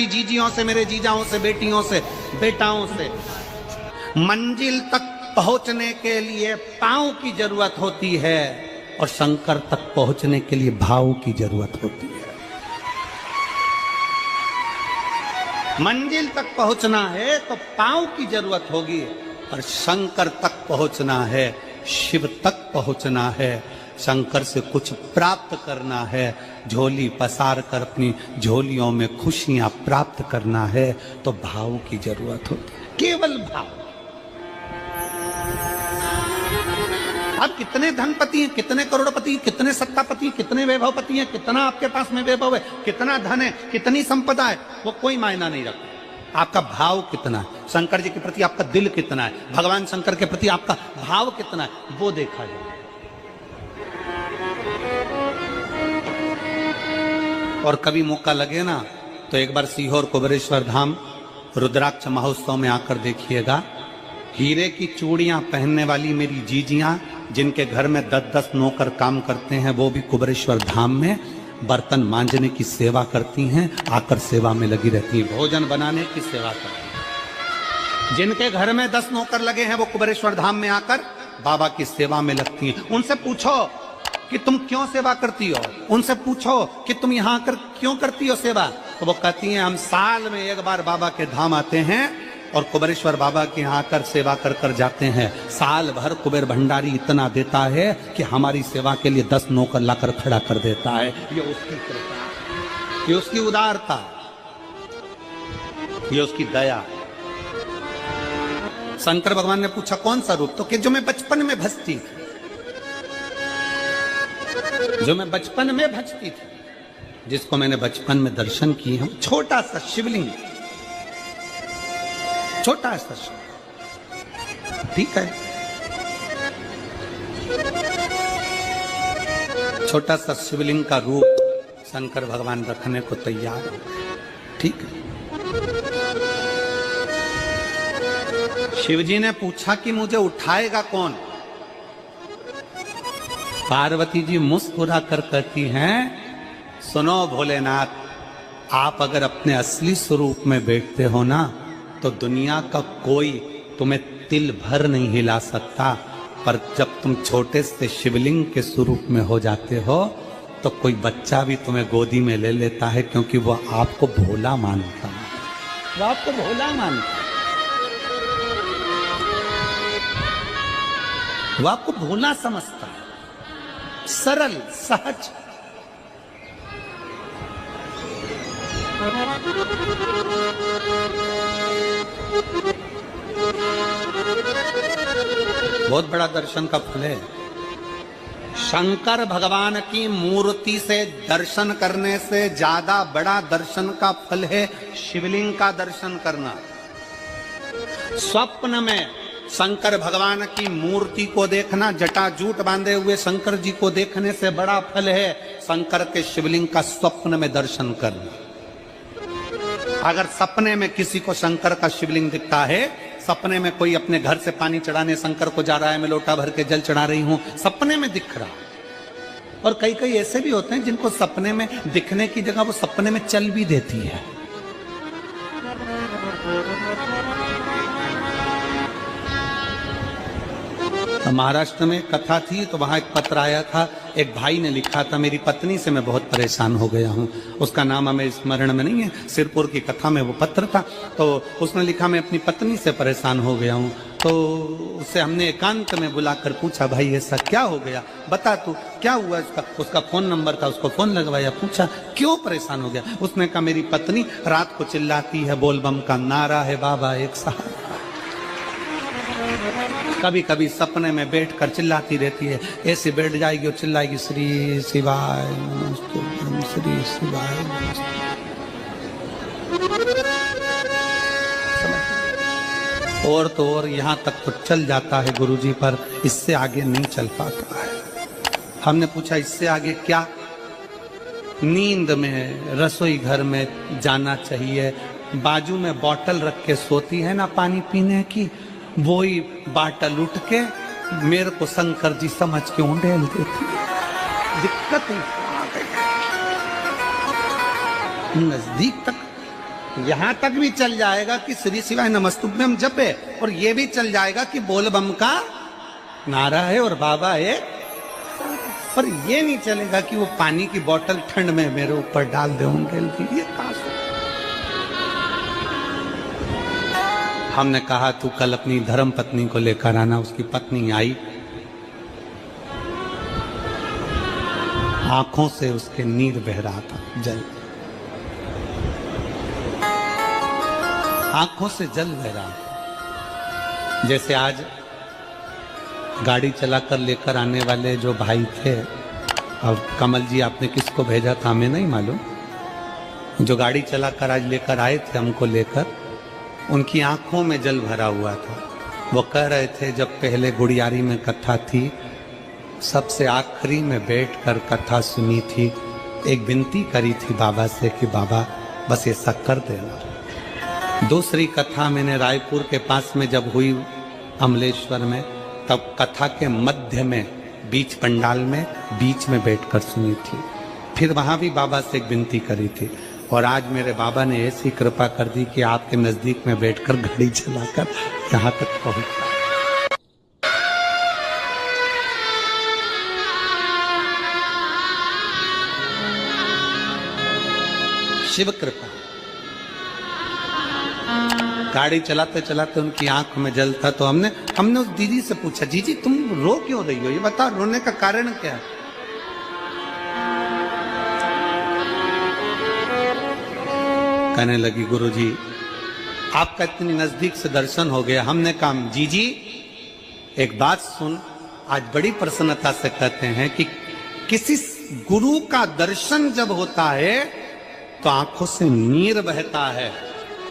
मेरी जीजियों से, मेरे जीजाओं से, बेटियों से, बेटाओं से। मंजिल तक पहुंचने के लिए पांव की जरूरत होती है और शंकर तक पहुंचने के लिए भाव की जरूरत होती है। मंजिल तक पहुंचना है तो पांव की जरूरत होगी और शंकर तक पहुंचना है, शिव तक पहुंचना है, शंकर से कुछ प्राप्त करना है, झोली पसार कर अपनी झोलियों में खुशियां प्राप्त करना है तो भाव की जरूरत होती है, केवल भाव। अब कितने धनपति हैं, कितने करोड़पति, कितने सत्तापति, कितने वैभवपति हैं, कितना आपके पास में वैभव है, कितना धन है, कितनी संपदा है, वो कोई मायना नहीं रखता। आपका भाव कितना है, शंकर जी के प्रति आपका दिल कितना है, भगवान शंकर के प्रति आपका भाव कितना है, वो देखा जाए। और कभी मौका लगे ना तो एक बार सीहोर कुबेरेश्वर धाम रुद्राक्ष महोत्सव में आकर देखिएगा। हीरे की चूड़ियां पहनने वाली मेरी जीजियां, जिनके घर में 10-10 नौकर काम करते हैं, वो भी कुबेरेश्वर धाम में बर्तन मांजने की सेवा करती हैं, आकर सेवा में लगी रहती हैं, भोजन बनाने की सेवा करती हैं। जिनके घर में 10 नौकर लगे हैं वो कुबेरेश्वर धाम में आकर बाबा की सेवा में लगती हैं। उनसे पूछो कि तुम क्यों सेवा करती हो, उनसे पूछो कि तुम यहाँ आकर क्यों करती हो सेवा, तो वो कहती हैं हम साल में एक बार बाबा के धाम आते हैं और कुबेरेश्वर बाबा के यहाँ आकर सेवा कर कर जाते हैं। साल भर कुबेर भंडारी इतना देता है कि हमारी सेवा के लिए 10 नौकर लाकर खड़ा कर देता है। ये उसकी कृपा, ये उसकी उदारता, ये उसकी दया। शंकर भगवान ने पूछा कौन सा रूप, तो कि जो मैं बचपन में भजती थी, जो मैं बचपन में भजती थी, जिसको मैंने बचपन में दर्शन किए हैं, छोटा सा शिवलिंग, छोटा सा शिव, ठीक है, छोटा सा शिवलिंग का रूप शंकर भगवान रखने को तैयार हो, ठीक है। शिवजी ने पूछा कि मुझे उठाएगा कौन। पार्वती जी मुस्कुरा कर कहती हैं सुनो भोलेनाथ, आप अगर अपने असली स्वरूप में बैठते हो ना तो दुनिया का कोई तुम्हें तिल भर नहीं हिला सकता, पर जब तुम छोटे से शिवलिंग के स्वरूप में हो जाते हो तो कोई बच्चा भी तुम्हें गोदी में ले लेता है, क्योंकि वो आपको भोला मानता है, वो आपको भोला मानता है, वो आपको भोला समझता है, सरल सहज। बहुत बड़ा दर्शन का फल है। शंकर भगवान की मूर्ति से दर्शन करने से ज्यादा बड़ा दर्शन का फल है शिवलिंग का दर्शन करना। स्वप्न में शंकर भगवान की मूर्ति को देखना, जटाजूट बांधे हुए शंकर जी को देखने से बड़ा फल है शंकर के शिवलिंग का स्वप्न में दर्शन करना। अगर सपने में किसी को शंकर का शिवलिंग दिखता है, सपने में कोई अपने घर से पानी चढ़ाने शंकर को जा रहा है, मैं लोटा भर के जल चढ़ा रही हूं, सपने में दिख रहा। और कई कई ऐसे भी होते हैं जिनको सपने में दिखने की जगह वो सपने में चल भी देती है। महाराष्ट्र में कथा थी तो वहां एक पत्र आया था, एक भाई ने लिखा था मेरी पत्नी से मैं बहुत परेशान हो गया हूं। उसका नाम हमें स्मरण में नहीं है, सिरपुर की कथा में वो पत्र था। तो उसने लिखा मैं अपनी पत्नी से परेशान हो गया हूं। तो उससे हमने एकांत में बुलाकर पूछा भाई ऐसा क्या हो गया, बता तू क्या हुआ। उसका फोन नंबर था, उसको फोन लगवाया, पूछा क्यों परेशान हो गया। उसने कहा मेरी पत्नी रात को चिल्लाती है, बोल बम का नारा है बाबा एक सहारा। कभी कभी सपने में बैठकर चिल्लाती रहती है, ऐसे बैठ जाएगी और चिल्लाएगी श्री शिवाय नमस्तुभ्यं, श्री शिवाय नमस्तुभ्यं। और तो और यहाँ तक तो चल जाता है गुरुजी, पर इससे आगे नहीं चल पाता है। हमने पूछा इससे आगे क्या। नींद में रसोई घर में जाना चाहिए, बाजू में बोतल रख के सोती है ना पानी पीने की, वही बाटल उठ के मेरे को शंकर जी समझ के उंडेल देती है। दिक्कत आ गई, नजदीक तक यहां तक भी चल जाएगा कि श्री शिवाय नमस्तुभ्यम जपे, और ये भी चल जाएगा कि बोल बम का नारा है और बाबा है, पर ये नहीं चलेगा कि वो पानी की बोतल ठंड में मेरे ऊपर डाल दे उनके लिए। हमने कहा तू कल अपनी धर्म पत्नी को लेकर आना। उसकी पत्नी आई, आंखों से उसके नीर बह रहा था, जल, आंखों से जल बह रहा था। जैसे आज गाड़ी चलाकर लेकर आने वाले जो भाई थे, अब कमल जी आपने किसको भेजा था हमें नहीं मालूम, जो गाड़ी चलाकर आज लेकर आए थे हमको लेकर, उनकी आंखों में जल भरा हुआ था। वो कह रहे थे जब पहले गुड़ियारी में कथा थी, सबसे आखिरी में बैठकर कथा सुनी थी, एक विनती करी थी बाबा से कि बाबा बस ऐसा कर देना। दूसरी कथा मैंने रायपुर के पास में जब हुई अमलेश्वर में, तब कथा के मध्य में बीच पंडाल में बीच में बैठकर सुनी थी। फिर वहां भी बाबा से एक विनती करी थी, और आज मेरे बाबा ने ऐसी कृपा कर दी कि आपके नजदीक में बैठकर गाड़ी चलाकर यहां तक पहुंचा। शिव कृपा। गाड़ी चलाते चलाते उनकी आंख में जल था, तो हमने उस दीदी से पूछा, जीजी तुम रो क्यों रही हो, ये बताओ रोने का कारण क्या है। कहने लगी गुरुजी आपका इतनी नजदीक से दर्शन हो गया। हमने कहा जीजी एक बात सुन, आज बड़ी प्रसन्नता से कहते हैं कि किसी गुरु का दर्शन जब होता है तो आंखों से नीर बहता है।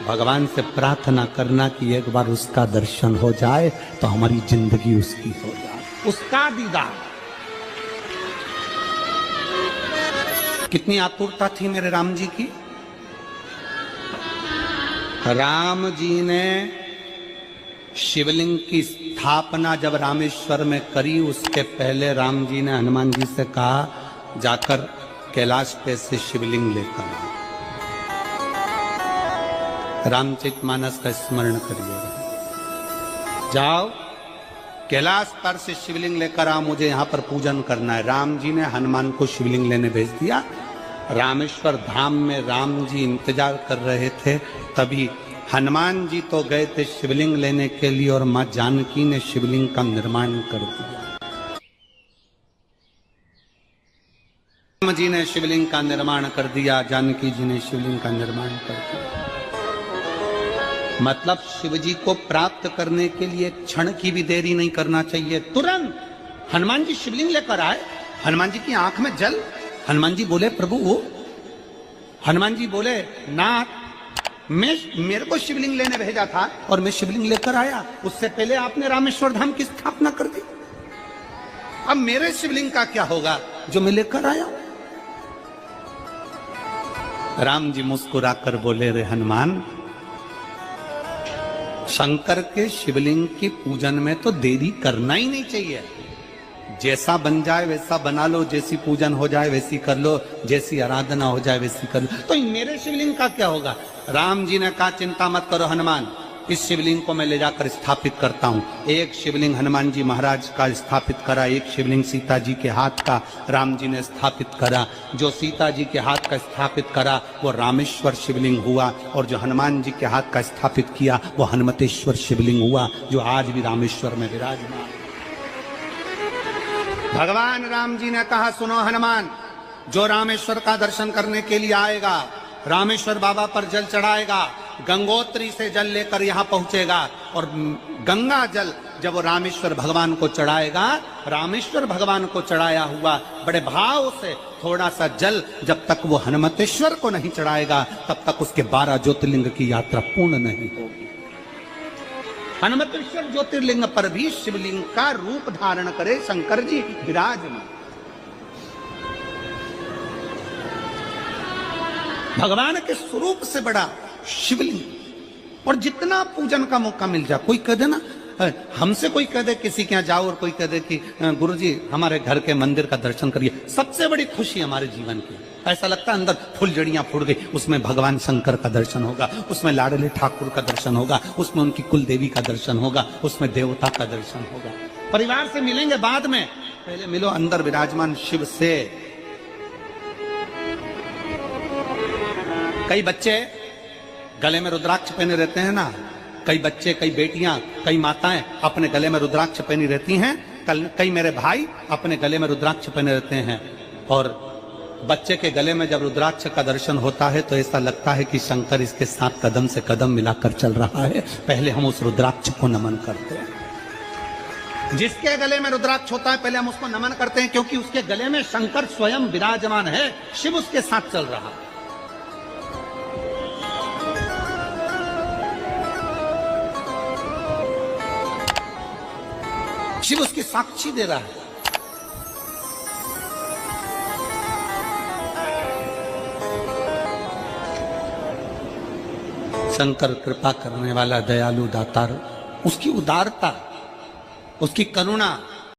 भगवान से प्रार्थना करना कि एक बार उसका दर्शन हो जाए तो हमारी जिंदगी उसकी हो जाए, उसका दीदार। कितनी आतुरता थी मेरे राम जी की। राम जी ने शिवलिंग की स्थापना जब रामेश्वर में करी, उसके पहले राम जी ने हनुमान जी से कहा जाकर कैलाश पे से शिवलिंग लेकर आओ। रामचरितमानस का स्मरण करिए, जाओ कैलाश पर से शिवलिंग लेकर आओ, मुझे यहाँ पर पूजन करना है। राम जी ने हनुमान को शिवलिंग लेने भेज दिया। रामेश्वर धाम में राम जी इंतजार कर रहे थे, तभी हनुमान जी तो गए थे शिवलिंग लेने के लिए, और मां जानकी ने शिवलिंग का निर्माण कर दिया। राम जी ने शिवलिंग का निर्माण कर दिया, जानकी जी ने शिवलिंग का निर्माण कर दिया। मतलब शिव जी को प्राप्त करने के लिए क्षण की भी देरी नहीं करना चाहिए। तुरंत हनुमान जी शिवलिंग लेकर आए, हनुमान जी की आंख में जल। हनुमान जी बोले प्रभु वो, हनुमान जी बोले नाथ मेरे को शिवलिंग लेने भेजा था और मैं शिवलिंग लेकर आया, उससे पहले आपने रामेश्वर धाम की स्थापना कर दी। अब मेरे शिवलिंग का क्या होगा जो मैं लेकर आया। राम जी मुस्कुराकर बोले रे हनुमान, शंकर के शिवलिंग के पूजन में तो देरी करना ही नहीं चाहिए। जैसा बन जाए वैसा बना लो, जैसी पूजन हो जाए वैसी कर लो, जैसी आराधना हो जाए वैसी कर लो, तो मेरे शिवलिंग का क्या होगा। राम जी ने कहा चिंता मत करो हनुमान, इस शिवलिंग को मैं ले जाकर स्थापित करता हूँ। एक शिवलिंग हनुमान जी महाराज का स्थापित करा, एक शिवलिंग सीता जी के हाथ का राम जी ने स्थापित करा। जो सीता जी के हाथ का स्थापित करा वो रामेश्वर शिवलिंग हुआ, और जो हनुमान जी के हाथ का स्थापित किया वो हनुमतेश्वर शिवलिंग हुआ, जो आज भी रामेश्वर में विराजमान। भगवान राम जी ने कहा सुनो हनुमान, जो रामेश्वर का दर्शन करने के लिए आएगा, रामेश्वर बाबा पर जल चढ़ाएगा, गंगोत्री से जल लेकर यहाँ पहुंचेगा, और गंगा जल जब वो रामेश्वर भगवान को चढ़ाएगा, रामेश्वर भगवान को चढ़ाया हुआ बड़े भाव से थोड़ा सा जल जब तक वो हनुमतेश्वर को नहीं चढ़ाएगा, तब तक उसके 12 ज्योतिर्लिंग की यात्रा पूर्ण नहीं होगी। हनुमतेश्वर ज्योतिर्लिंग पर भी शिवलिंग का रूप धारण करे शंकर जी विराजमान। भगवान के स्वरूप से बड़ा शिवलिंग, और जितना पूजन का मौका मिल जाए, कोई कह देना हमसे कोई कह दे किसी के यहाँ जाओ और कोई कह दे कि गुरुजी हमारे घर के मंदिर का दर्शन करिए, सबसे बड़ी खुशी हमारे जीवन की। ऐसा लगता है अंदर फुलझड़ियां फूट गई, उसमें भगवान शंकर का दर्शन होगा, उसमें लाडले ठाकुर का दर्शन होगा, उसमें उनकी कुल देवी का दर्शन होगा, उसमें देवता का दर्शन होगा। परिवार से मिलेंगे बाद में, पहले मिलो अंदर विराजमान शिव से। कई बच्चे गले में रुद्राक्ष पहने रहते हैं ना, कई बच्चे, कई बेटियां, कई माताएं अपने गले में रुद्राक्ष पहनी रहती हैं, कई मेरे भाई अपने गले में रुद्राक्ष पहने रहते हैं। और बच्चे के गले में जब रुद्राक्ष का दर्शन होता है तो ऐसा लगता है कि शंकर इसके साथ कदम से कदम मिलाकर चल रहा है। पहले हम उस रुद्राक्ष को नमन करते हैं। जिसके गले में रुद्राक्ष होता है पहले हम उसको नमन करते हैं, क्योंकि उसके गले में शंकर स्वयं विराजमान है, शिव उसके साथ चल रहा है। शिव उसकी साक्षी दे रहा है। शंकर कृपा करने वाला, दयालु, दातार, उसकी उदारता, उसकी करुणा,